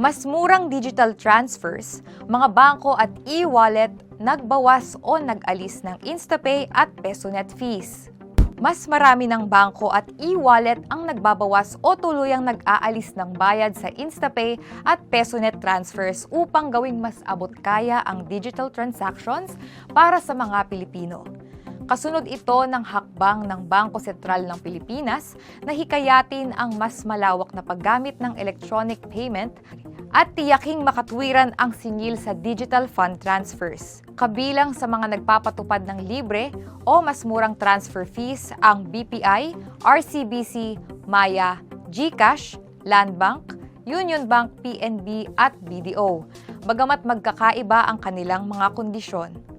Mas murang digital transfers, mga bangko at e-wallet nagbawas o nag-alis ng InstaPay at PesoNet fees. Mas marami ng bangko at e-wallet ang nagbabawas o tuluyang nag-aalis ng bayad sa InstaPay at PesoNet transfers upang gawing mas abot kaya ang digital transactions para sa mga Pilipino. Kasunod ito ng hakbang ng Bangko Sentral ng Pilipinas na hikayatin ang mas malawak na paggamit ng electronic payment at tiyaking makatwiran ang singil sa digital fund transfers. Kabilang sa mga nagpapatupad ng libre o mas murang transfer fees ang BPI, RCBC, Maya, GCash, Landbank, Union Bank, PNB at BDO, bagamat magkakaiba ang kanilang mga kondisyon.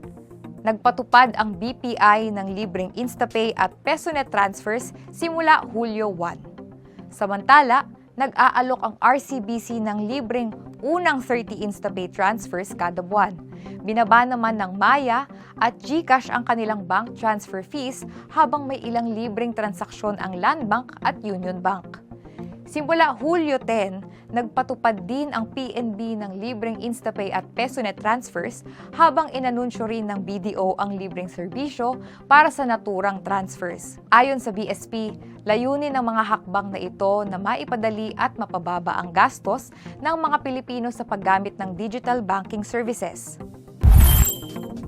Nagpatupad ang BPI ng libreng InstaPay at PesoNet transfers simula Hulyo 1. Samantala, nag-aalok ang RCBC ng libreng unang 30 InstaPay transfers kada buwan. Binaba naman ng Maya at GCash ang kanilang bank transfer fees habang may ilang libreng transaksyon ang Landbank at Union Bank. Simula Hulyo 10, nagpatupad din ang PNB ng libreng InstaPay at PesoNet transfers habang inanunsyo rin ng BDO ang libreng serbisyo para sa naturang transfers. Ayon sa BSP, layunin ng mga hakbang na ito na maipadali at mapababa ang gastos ng mga Pilipino sa paggamit ng digital banking services.